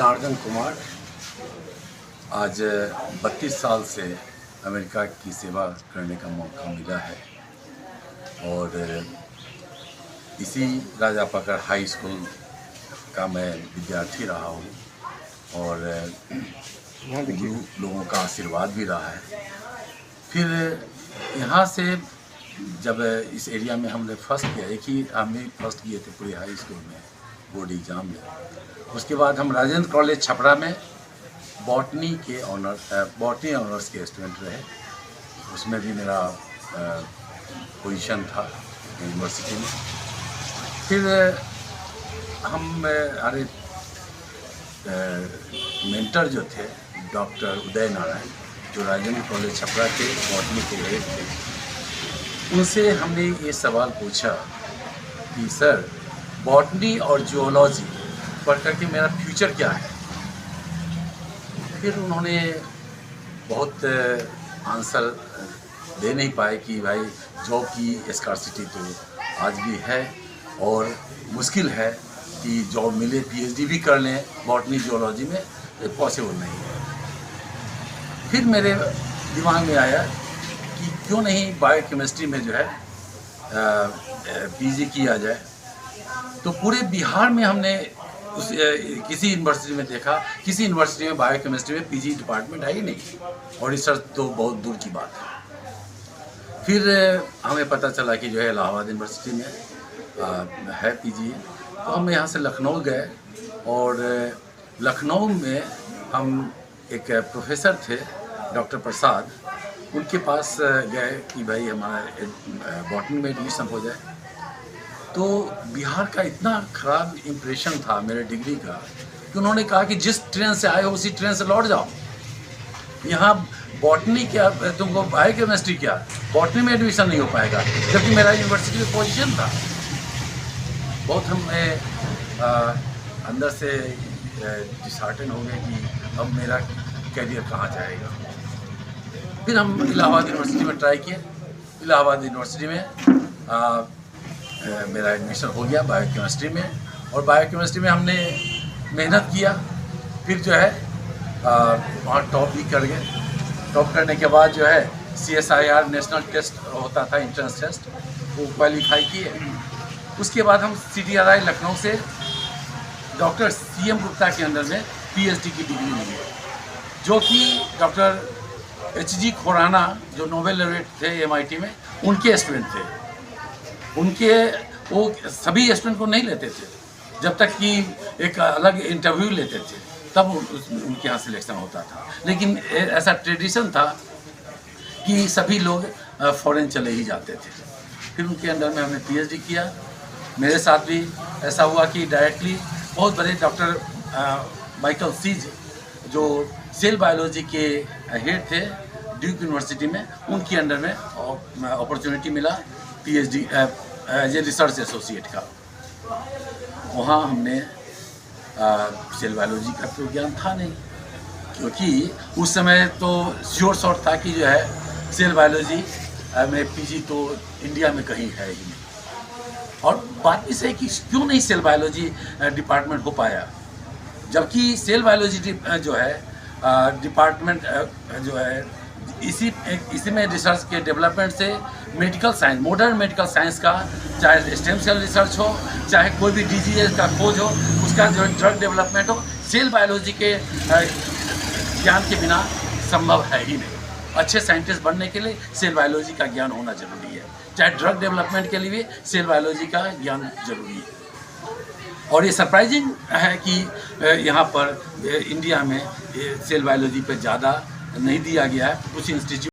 जनार्दन कुमार आज 32 साल से अमेरिका की सेवा करने का मौका मिला है और इसी राजा पकड़ हाई स्कूल का मैं विद्यार्थी रहा हूँ और गुरु लोगों का आशीर्वाद भी रहा है। फिर यहाँ से जब इस एरिया में हमने फर्स्ट किया, एक ही हम ही फर्स्ट किए थे पूरी हाई स्कूल में बोर्ड एग्ज़ाम में। उसके बाद हम राजेंद्र कॉलेज छपरा में बॉटनी ऑनर्स के स्टूडेंट रहे। उसमें भी मेरा पोजीशन था यूनिवर्सिटी में। फिर हम हमारे मेंटर जो थे डॉक्टर उदय नारायण, जो राजेंद्र कॉलेज छपरा के बॉटनी के हेड थे, उनसे हमने ये सवाल पूछा कि सर बॉटनी और जियोलॉजी पढ़ करके मेरा फ्यूचर क्या है। फिर उन्होंने बहुत आंसर दे नहीं पाए कि भाई जॉब की स्कार्सिटी तो आज भी है और मुश्किल है कि जॉब मिले, पीएचडी भी कर लें बॉटनी जियोलॉजी में, पॉसिबल नहीं है। फिर मेरे दिमाग में आया कि क्यों नहीं बायोकेमिस्ट्री में जो है पीजी किया जाए। तो पूरे बिहार में हमने किसी यूनिवर्सिटी में देखा, किसी यूनिवर्सिटी में बायोकेमिस्ट्री में पीजी डिपार्टमेंट है ही नहीं और रिसर्च तो बहुत दूर की बात है। फिर हमें पता चला कि जो है इलाहाबाद यूनिवर्सिटी में है पीजी। तो हम यहाँ से लखनऊ गए और लखनऊ में हम एक प्रोफेसर थे डॉक्टर प्रसाद, उनके पास गए कि भाई हमारा बॉटनी में एडमिशन हो जाए। तो बिहार का इतना ख़राब इम्प्रेशन था मेरे डिग्री का कि उन्होंने कहा कि जिस ट्रेन से आए हो उसी ट्रेन से लौट जाओ। यहाँ बॉटनी क्या, तुमको बायोकेमिस्ट्री क्या, बॉटनी में एडमिशन नहीं हो पाएगा, जबकि मेरा यूनिवर्सिटी में पोजीशन था। बहुत हम अंदर से डिसहार्टन हो गए कि अब मेरा करियर कहाँ जाएगा। फिर हम इलाहाबाद यूनिवर्सिटी में ट्राई किए। इलाहाबाद यूनिवर्सिटी में मेरा एडमिशन हो गया बायोकेमिस्ट्री में और बायोकेमिस्ट्री में हमने मेहनत किया। फिर जो है वहाँ टॉप भी कर गए। टॉप करने के बाद जो है CSIR नेशनल टेस्ट होता था, एंट्रेंस टेस्ट, वो क्वालिफाई किए। उसके बाद हम CTRI लखनऊ से डॉक्टर CM गुप्ता के अंदर में PhD की डिग्री मिली, जो कि डॉक्टर HG खुराना जो नोबेल लॉरेट थे MIT में, उनके स्टूडेंट थे। उनके वो सभी स्टूडेंट को नहीं लेते थे, जब तक कि एक अलग इंटरव्यू लेते थे तब उनके यहाँ सिलेक्शन होता था। लेकिन ऐसा ट्रेडिशन था कि सभी लोग फॉरेन चले ही जाते थे। फिर उनके अंदर में हमने PhD किया। मेरे साथ भी ऐसा हुआ कि डायरेक्टली बहुत बड़े डॉक्टर माइकल सीज, जो सेल बायोलॉजी के हेड थे ड्यूक यूनिवर्सिटी में, उनके अंडर में अपॉर्चुनिटी मिला PhD as a research associate का। वहाँ हमने सेल बायोलॉजी का तो ज्ञान था नहीं, क्योंकि उस समय तो श्योर शॉर्ट था कि जो है सेल बायोलॉजी में पीजी तो इंडिया में कहीं है ही नहीं। और बात इस है कि क्यों नहीं सेल बायोलॉजी डिपार्टमेंट हो पाया, जबकि सेल बायोलॉजी जो है डिपार्टमेंट जो है इसी में रिसर्च के डेवलपमेंट से medical science, modern medical science का, चाहे स्टेम सेल रिसर्च हो, चाहे कोई भी डिजीज का खोज हो, उसका जो ड्रग डेवलपमेंट हो, सेल बायोलॉजी के ज्ञान के बिना संभव है ही नहीं। अच्छे साइंटिस्ट बनने के लिए सेल बायोलॉजी का ज्ञान होना जरूरी है, चाहे ड्रग डेवलपमेंट के लिए भी सेल बायोलॉजी का ज्ञान जरूरी है। और ये सरप्राइजिंग है कि यहाँ पर इंडिया में सेल बायोलॉजी पे ज़्यादा नहीं दिया गया है। कुछ इंस्टीट्यूट